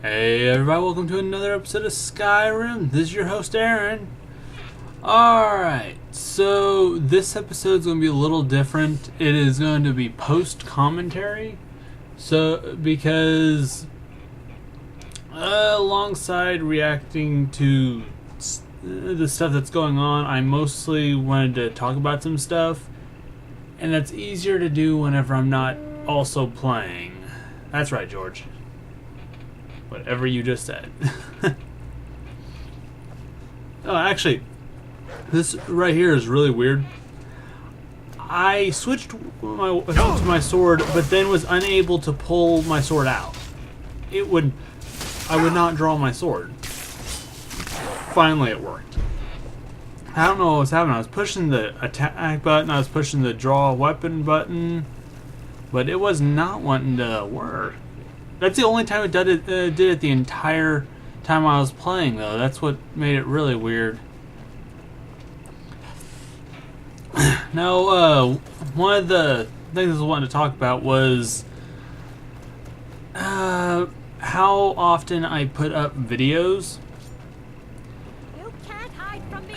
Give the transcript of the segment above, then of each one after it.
Hey everybody, welcome to another episode of Skyrim. This is your host Aaron. Alright, so this episode is going to be a little different. It is going to be post-commentary. So, because alongside reacting to the stuff that's going on, I mostly wanted to talk about some stuff. And that's easier to do whenever I'm not also playing. That's right, George. Whatever you just said. Oh, actually, this right here is really weird. I switched to my sword, but then was unable to pull my sword out. I would not draw my sword. Finally, it worked. I don't know what was happening. I was pushing the attack button, I was pushing the draw weapon button, but it was not wanting to work. That's the only time it did it the entire time I was playing, though. That's what made it really weird. Now, one of the things I wanted to talk about was how often I put up videos. You can't hide from me.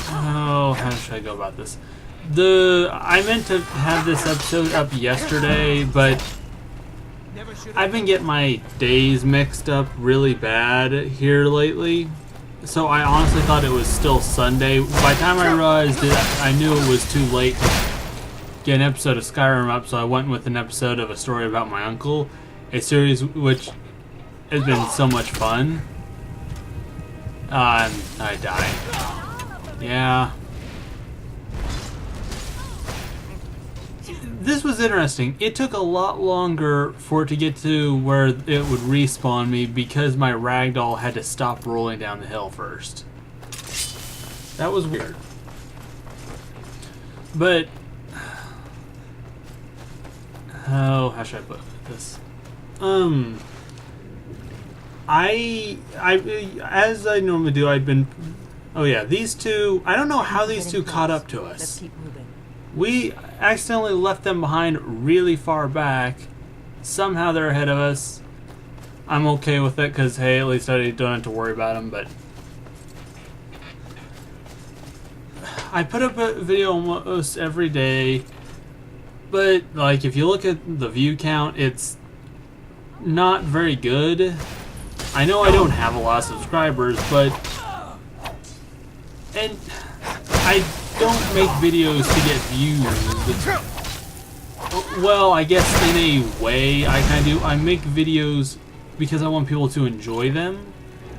How should I go about this? I meant to have this episode up yesterday, but I've been getting my days mixed up really bad here lately. So I honestly thought it was still Sunday. By the time I realized it, I knew it was too late to get an episode of Skyrim up, so I went with an episode of A Story About My Uncle, a series which has been so much fun. I died. Yeah. This was interesting. It took a lot longer for it to get to where it would respawn me because my ragdoll had to stop rolling down the hill first. That was weird. But how should I put this? As I normally do, I've been. Oh yeah, these two. I don't know how these two caught up to us. Let's keep moving. We accidentally left them behind really far back. Somehow they're ahead of us. I'm okay with it because, hey, at least I don't have to worry about them. But I put up a video almost every day. But, like, if you look at the view count, it's not very good. I know I don't have a lot of subscribers, but... And I don't make videos to get views. Well, I guess in a way I kind of do. I make videos because I want people to enjoy them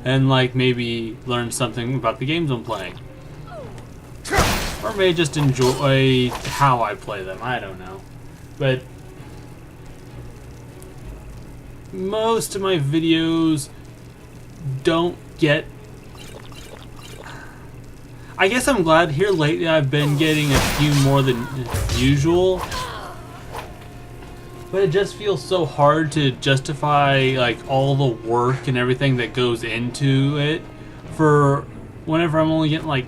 and like maybe learn something about the games I'm playing. Or maybe just enjoy how I play them. I don't know. But most of my videos don't get... I guess I'm glad here lately I've been getting a few more than usual. But it just feels so hard to justify like all the work and everything that goes into it for whenever I'm only getting like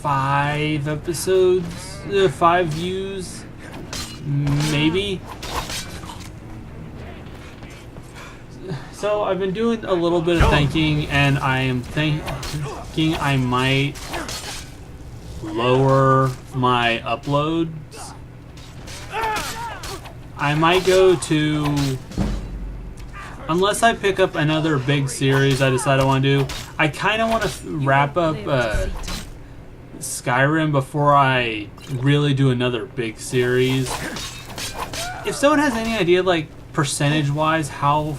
5 episodes, 5 views, maybe. So I've been doing a little bit of thinking, and I am thinking I might lower my uploads. I might go to, unless I pick up another big series I decide I want to do, I kind of want to wrap up Skyrim before I really do another big series. If someone has any idea, like, percentage-wise, how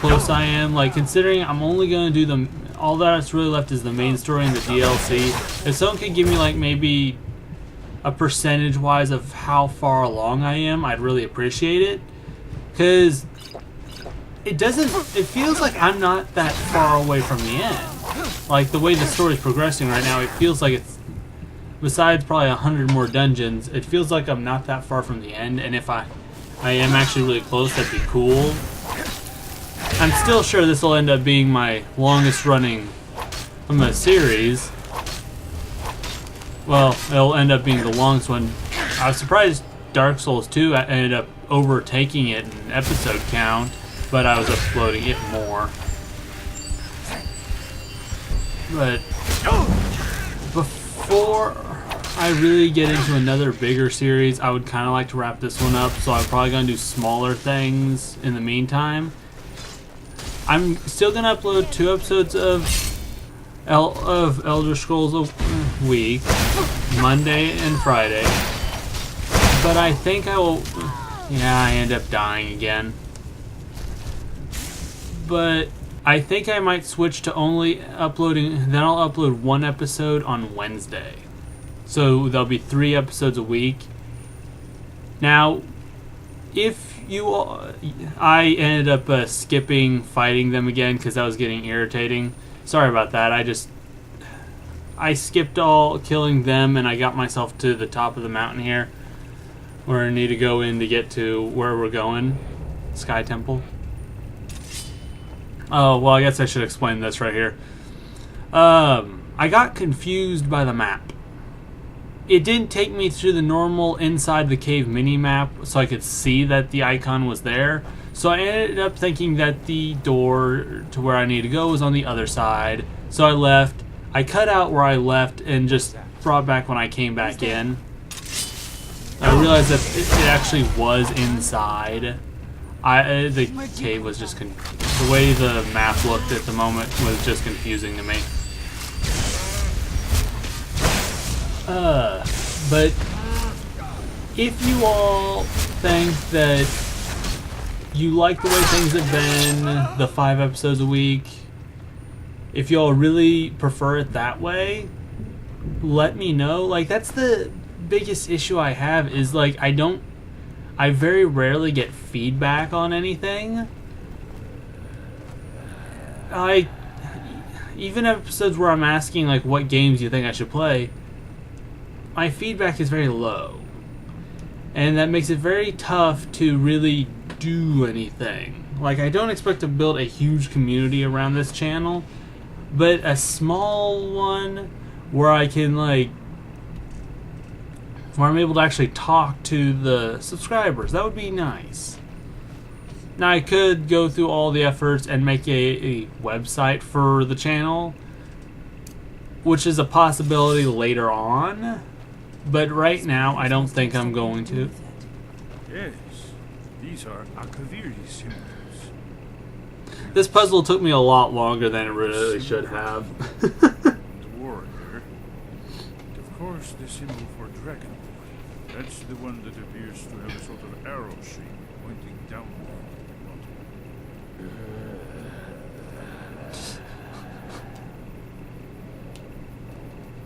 close I am, like, considering I'm only going to do all that's really left is the main story and the DLC. If someone could give me like maybe a percentage wise of how far along I am, I'd really appreciate it. Cause it feels like I'm not that far away from the end. Like the way the story's progressing right now, it feels like it's, besides probably 100 more dungeons, it feels like I'm not that far from the end. And if I am actually really close, that'd be cool. I'm still sure this will end up being my longest running series. Well, it'll end up being the longest one. I was surprised Dark Souls 2 ended up overtaking it in episode count, but I was uploading it more. But before I really get into another bigger series, I would kind of like to wrap this one up, so I'm probably going to do smaller things in the meantime. I'm still going to upload 2 episodes of Elder Scrolls a week, Monday and Friday. But I think I will... Yeah, I end up dying again. But I think I might switch to only uploading... Then I'll upload 1 episode on Wednesday. So there'll be 3 episodes a week. Now, if you all... I ended up skipping fighting them again because that was getting irritating. Sorry about that. I skipped all killing them and I got myself to the top of the mountain here, where I need to go in to get to where we're going. Sky Temple. Oh, well, I guess I should explain this right here. I got confused by the map. It didn't take me to the normal inside the cave mini-map so I could see that the icon was there. So I ended up thinking that the door to where I need to go was on the other side. So I left. I cut out where I left and just brought back when I came back in. I realized that it actually was inside. The cave was just... the way the map looked at the moment was just confusing to me. But if you all think that you like the way things have been, the 5 episodes a week, if you all really prefer it that way, let me know. Like, that's the biggest issue I have, is like I very rarely get feedback on anything. Even episodes where I'm asking like what games you think I should play, my feedback is very low, and that makes it very tough to really do anything. Like, I don't expect to build a huge community around this channel, but a small one where I can like, where I'm able to actually talk to the subscribers, that would be nice. Now, I could go through all the efforts and make a website for the channel, which is a possibility later on, but right now I don't think I'm going to. Yes, these are Akaviri symbols. This puzzle took me a lot longer than it really should have. The warrior. And of course, the symbol for dragon. That's the one that appears to have a sort of arrow shape pointing downward.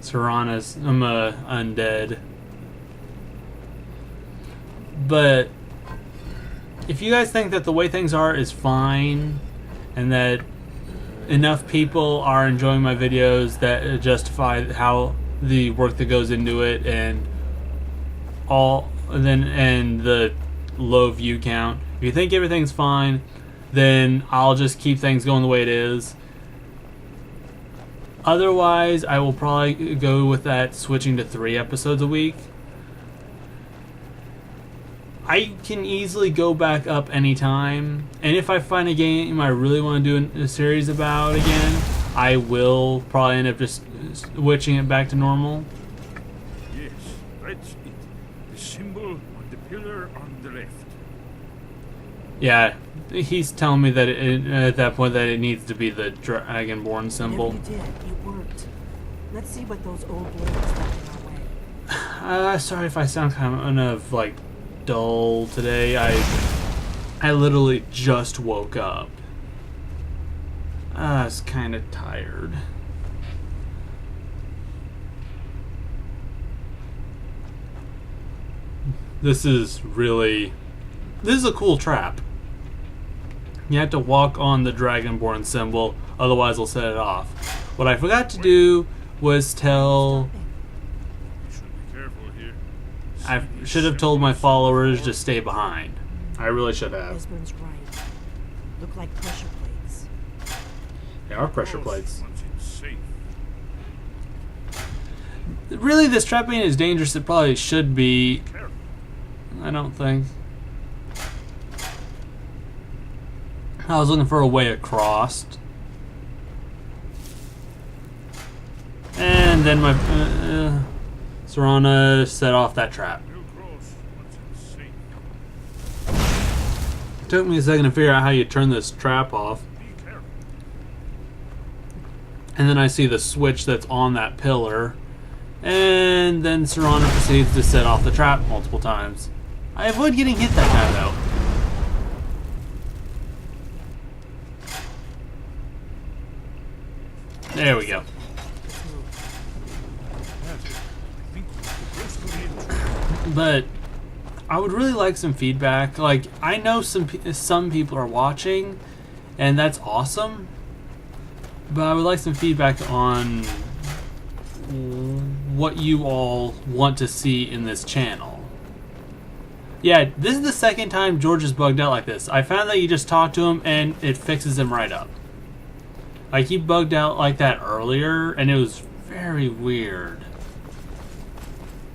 Serana's undead. But if you guys think that the way things are is fine, and that enough people are enjoying my videos that justify how the work that goes into it and the low view count, if you think everything's fine, then I'll just keep things going the way it is. Otherwise, I will probably go with that, switching to 3 episodes a week. I can easily go back up anytime, and if I find a game I really want to do a series about again, I will probably end up just switching it back to normal. Yes, that's it. The symbol on the pillar on the left. Yeah, he's telling me that at that point that it needs to be the Dragonborn symbol. Whatever you did, it worked. Let's see what those old blades left in our way. Sorry if I sound kind of like dull today. I literally just woke up. I was kind of tired. This is a cool trap. You have to walk on the Dragonborn symbol, otherwise I'll set it off. What I forgot to do was tell... You should be careful here. I should have told my followers to stay behind. I really should have. Esbern's right. Look like pressure plates. They are pressure plates. Once it's safe. Really, this trap ain't as dangerous as it probably should be. Careful. I don't think. I was looking for a way across. And then my Serana set off that trap. It took me a second to figure out how you turn this trap off. And then I see the switch that's on that pillar. And then Serana proceeds to set off the trap multiple times. I avoid getting hit that time though. There we go. But I would really like some feedback. Like, I know some people are watching, and that's awesome. But I would like some feedback on what you all want to see in this channel. Yeah, this is the second time George is bugged out like this. I found that you just talk to him and it fixes him right up. Like, he bugged out like that earlier, and it was very weird.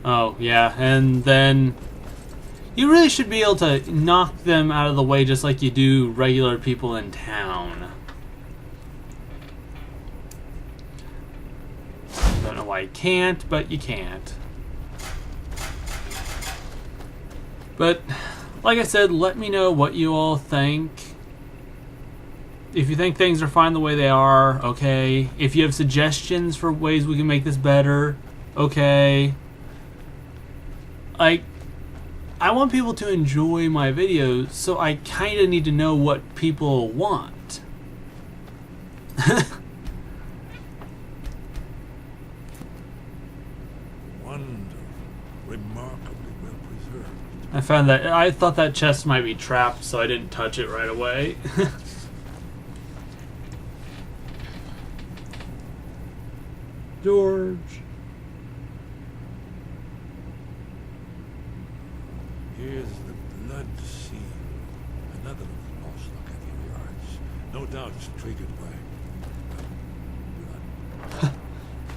Oh, yeah, and then you really should be able to knock them out of the way just like you do regular people in town. Don't know why you can't, but you can't. But, like I said, let me know what you all think. If you think things are fine the way they are, okay. If you have suggestions for ways we can make this better, okay. Like, I want people to enjoy my videos, so I kind of need to know what people want. Wonderful, remarkably well preserved. I thought that chest might be trapped, so I didn't touch it right away. George. Here's the blood seal. Another lost look at the yards. No doubt it's triggered by blood.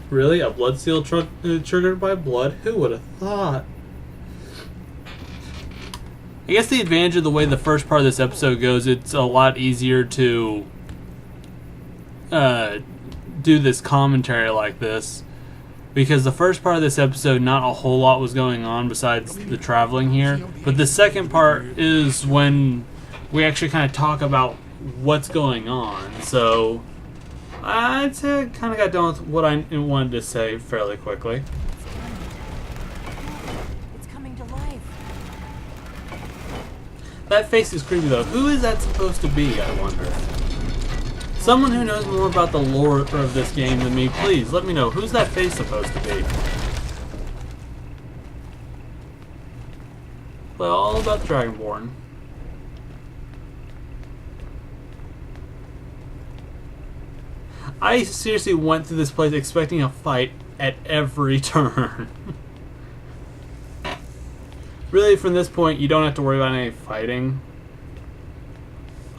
Really? A blood seal triggered by blood? Who would have thought? I guess the advantage of the way the first part of this episode goes, it's a lot easier to do this commentary like this, because the first part of this episode, not a whole lot was going on besides the traveling here, but the second part is when we actually kind of talk about what's going on. So I'd say I kind of got done with what I wanted to say fairly quickly. It's coming to life. That face is creepy though. Who is that supposed to be, I wonder? Someone who knows more about the lore of this game than me, please let me know. Who's that face supposed to be? Well, all about the Dragonborn. I seriously went through this place expecting a fight at every turn. Really, from this point, you don't have to worry about any fighting.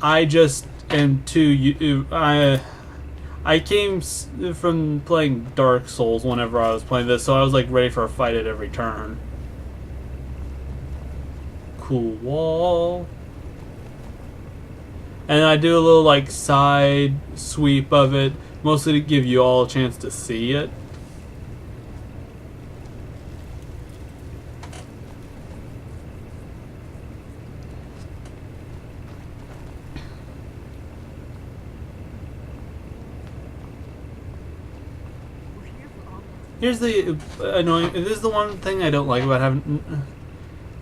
I just am too... I came from playing Dark Souls whenever I was playing this, so I was like ready for a fight at every turn. Cool wall. And I do a little like side sweep of it, mostly to give you all a chance to see it. Here's the annoying... This is the one thing I don't like about having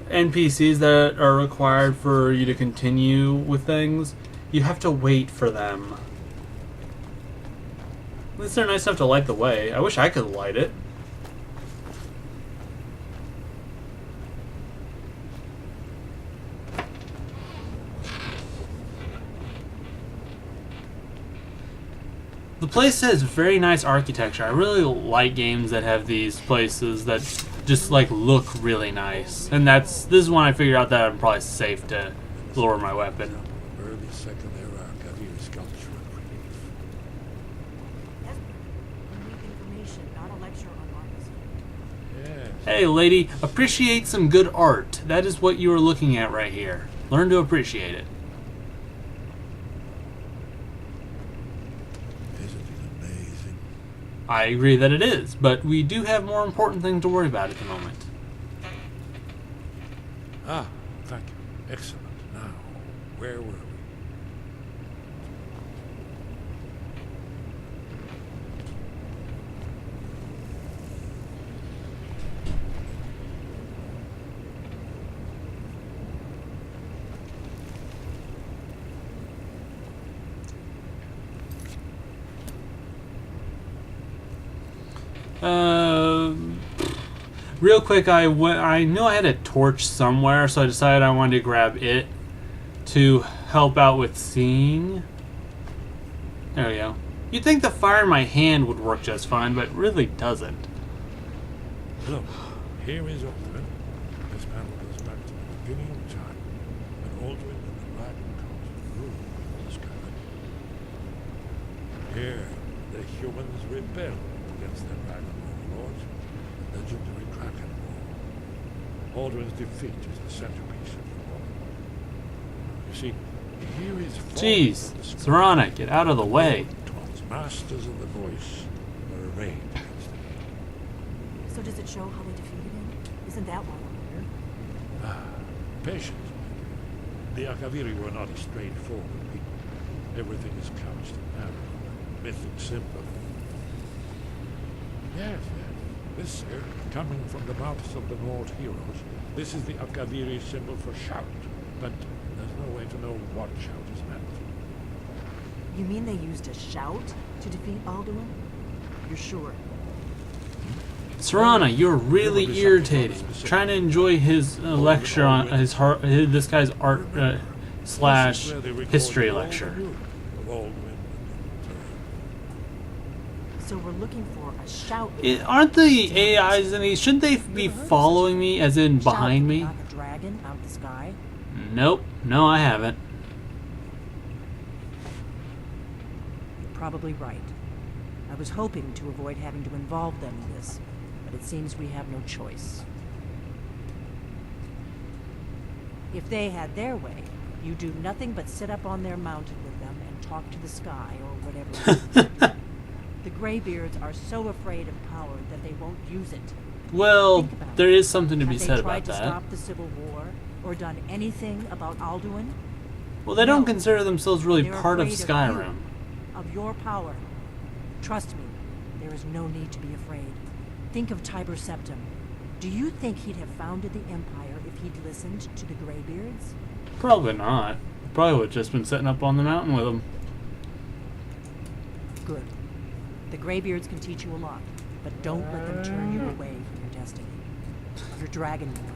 NPCs that are required for you to continue with things. You have to wait for them. At least they're nice enough to light the way. I wish I could light it. The place has very nice architecture. I really like games that have these places that just like look really nice. And this is when I figured out that I'm probably safe to lower my weapon. Early second era Gavir sculpture and relief. Unique information, not a lecture on arts. Yes. Hey lady, appreciate some good art. That is what you are looking at right here. Learn to appreciate it. I agree that it is, but we do have more important things to worry about at the moment. Ah, thank you. Excellent. Now, where were we? Real quick, I knew I had a torch somewhere, so I decided I wanted to grab it to help out with seeing. There we go. You'd think the fire in my hand would work just fine, but it really doesn't. Look, here is Alduin. This panel goes back to the beginning of time, when Alduin and the Dragon Council ruled the Skyrim. Here, the humans rebelled against their dragon overlords, the legendary Dragon War. Alduin's defeat is the centerpiece of the war. You see, here is Jeez, Serana, get out of the way. Thorns, masters of the voice, were arrayed against him. So does it show how they defeated him? Isn't that why we're here? Patience. The Akaviri were not a straightforward people. Everything is couched in narrative, mythic symbol. Yes, yes. This here, coming from the mouths of the Nord heroes, this is the Akaviri symbol for shout. But there's no way to know what shout is meant. You mean they used a shout to defeat Alduin? You're sure? Serana, you're really irritating. Trying to enjoy his lecture on this guy's art slash history lecture. So we're looking for a shout. Aren't the AIs in these? Shouldn't they be following me, as in behind me? Knock a dragon out the sky? Nope. No, I haven't. You're probably right. I was hoping to avoid having to involve them in this, but it seems we have no choice. If they had their way, you do nothing but sit up on their mountain with them and talk to the sky or whatever it is. The Greybeards are so afraid of power that they won't use it. Well, there is something to be said Have they about tried to that. stop the Civil War or done anything about Alduin? Well, they don't No. consider themselves really They're part of afraid Skyrim. Of your power. Trust me, there is no need to be afraid. Think of Tiber Septim. Do you think he'd have founded the Empire if he'd listened to the Greybeards? Probably not. Probably would have just been sitting up on the mountain with them. Good. The Greybeards can teach you a lot, but don't let them turn you away from your destiny. You're Dragonborn,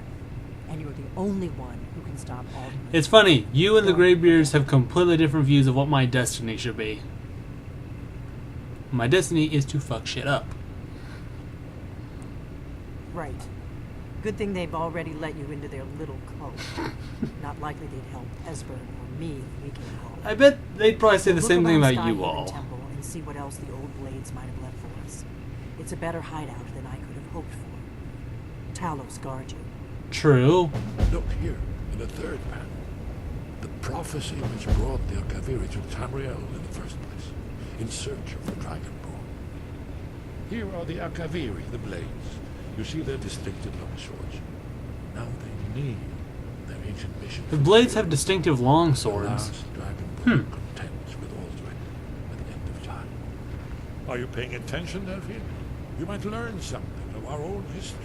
and you're the only one who can stop Alduin. It's funny, you and the Greybeards have completely different views of what my destiny should be. My destiny is to fuck shit up. Right. Good thing they've already let you into their little cult. Not likely they'd help Esbern or me if we came home. I bet they'd probably say the Look same thing around about you Skyrim all. Temple and see what else the old blades might have left for us. It's a better hideout than I could have hoped for. Talos guard you. True. Look here, in the third panel. The prophecy which brought the Akaviri to Tamriel in the first place, in search of the Dragonborn. Here are the Akaviri, the blades. You see their distinctive long swords. Now they need their ancient mission. The blades have distinctive long The swords. last Dragonborn contends with Alduin at the end of time. Are you paying attention, Delphine? You might learn something of our own history.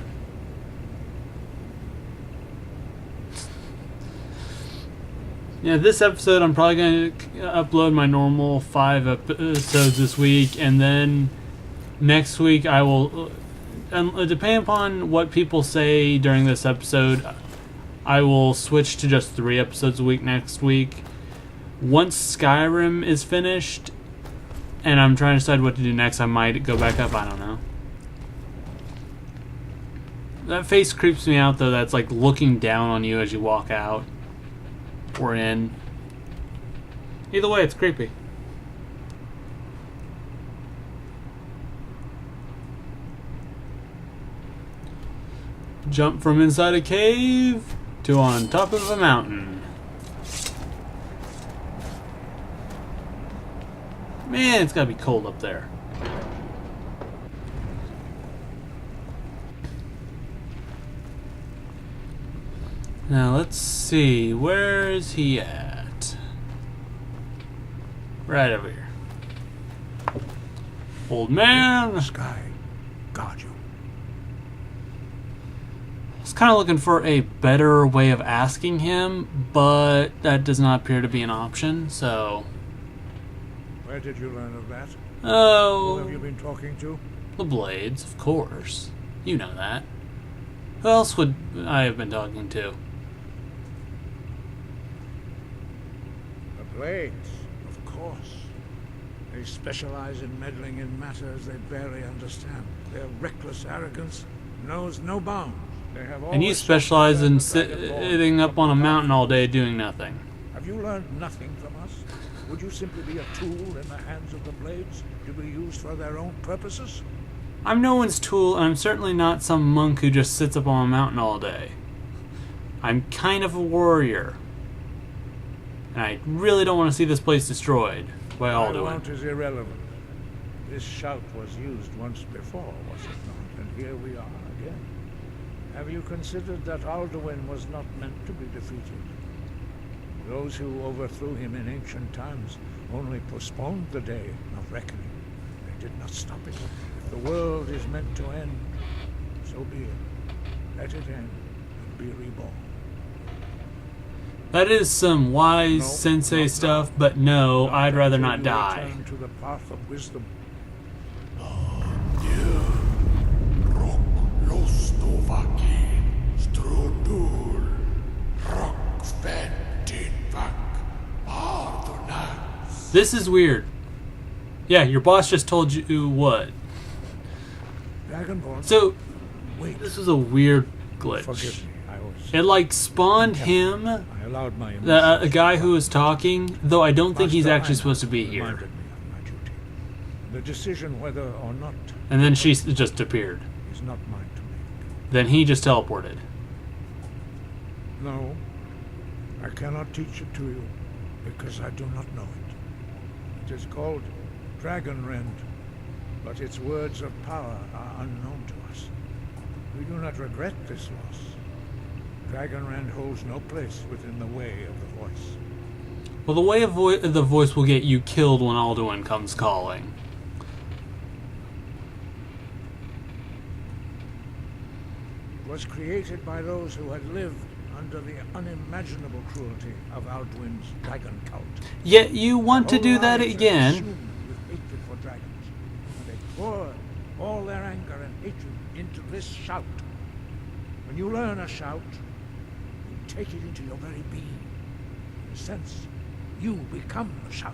Yeah, this episode I'm probably going to upload my normal 5 episodes this week, and then next week I will, depending upon what people say during this episode, I will switch to just 3 episodes a week next week. Once Skyrim is finished, and I'm trying to decide what to do next, I might go back up, I don't know. That face creeps me out, though. That's like looking down on you as you walk out or in. Either way, it's creepy. Jump from inside a cave to on top of a mountain. Man, it's gotta be cold up there. Now let's see, where is he at? Right over here. Old man! I Sky, guard you. was kind of looking for a better way of asking him, but that does not appear to be an option, so... Where did you learn of that? Who Oh, have you been talking to? the Blades, of course. You know that. Who else would I have been talking to? The Blades, of course. They specialize in meddling in matters they barely understand. Their reckless arrogance knows no bounds. They have And you always specialize in sought to turn the Dragonborn sitting up from on a the mountain dark. all day doing nothing. Have you learned nothing from us? Would you simply be a tool in the hands of the Blades to be used for their own purposes? I'm no one's tool, and I'm certainly not some monk who just sits up on a mountain all day. I'm kind of a warrior. And I really don't want to see this place destroyed by My Alduin. want is irrelevant. This shout was used once before, was it not? And here we are again. Have you considered that Alduin was not meant to be defeated? Those who overthrew him in ancient times only postponed the day of reckoning. They did not stop it. If the world is meant to end, so be it. Let it end and be reborn. That is some wise No, sensei not stuff, now. but no, Not I'd rather until not you die. return to the path of wisdom. This is weird. Yeah, your boss just told you what? Dragonborn, So, wait. this was a weird glitch. Forgive me. I was. It like spawned him, I allowed my a guy who was talking, though I don't think he's Master actually Einar supposed to be here. reminded me of my duty. The decision whether or not And then she just appeared. is not mine to make. Then he just teleported. No, I cannot teach it to you because I do not know it. It is called Dragon Rend, but its words of power are unknown to us. We do not regret this loss. Dragon Rend holds no place within the way of the voice. Well, the way of the voice will get you killed when Alduin comes calling. It was created by those who had lived under the unimaginable cruelty of Alduin's dragon cult. Yet you want to do Whole that lives are again. consumed with hatred for dragons, and they pour all their anger and hatred into this shout. When you learn a shout, you take it into your very being. In a sense, you become the shout.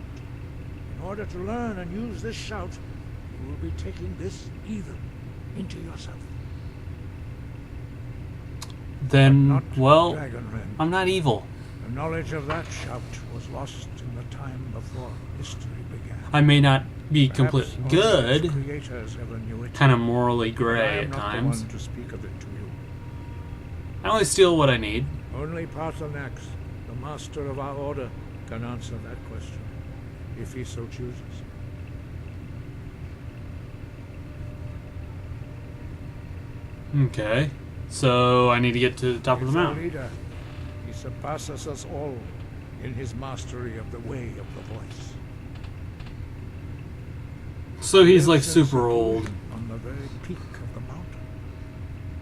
In order to learn and use this shout, you will be taking this evil into yourself. Then, Not well, Dragon Rend. I'm not evil. The knowledge of that shout was lost in the time before history began. I may not be Perhaps completely only good, its creators ever knew it. kind of morally I gray am at not times. the one to speak of it to you. I only steal what I need. Only Paarthurnax, the master of our order, can answer that question, if he so chooses. Okay. So I need to get to the top of He's the our mountain. leader. He surpasses us all in his mastery of the way of the voice. So he's Lives like in super old. seclusion on the very peak of the mountain.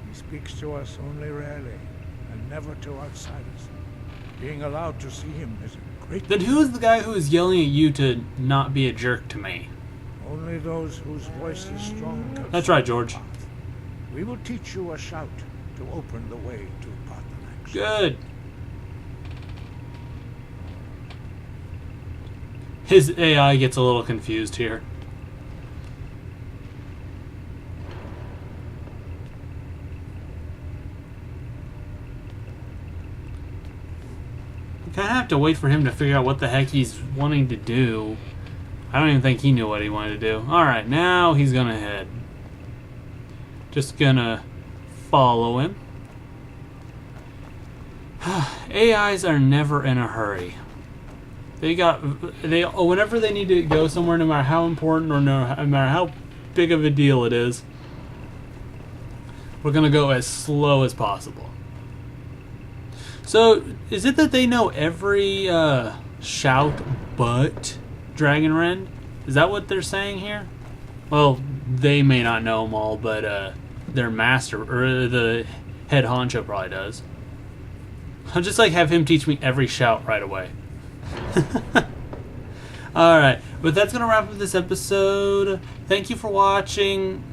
He speaks to us only rarely, and never to outsiders. Being allowed to see him is a great. Then who is the guy who is yelling at you to not be a jerk to me? Only those whose voice is strong. can That's right, see George. the path. We will teach you a shout to open the way to Paarthurnax. Good. His AI gets a little confused here. I kind of have to wait for him to figure out what the heck he's wanting to do. I don't even think he knew what he wanted to do. Alright, now he's gonna head. Just gonna follow him. AIs are never in a hurry. Whenever they need to go somewhere, no matter how important or no matter how big of a deal it is, we're gonna go as slow as possible. So, is it that they know every shout but Dragonrend? Is that what they're saying here? Well, they may not know them all, but their master, or the head honcho probably does. I'll just like have him teach me every shout right away. Alright, but that's going to wrap up this episode. Thank you for watching.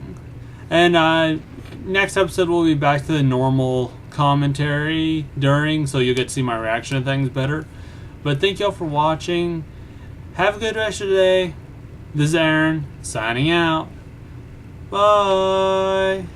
And next episode we'll be back to the normal commentary during, so you'll get to see my reaction to things better. But thank y'all for watching. Have a good rest of the day. This is Aaron, signing out. Bye.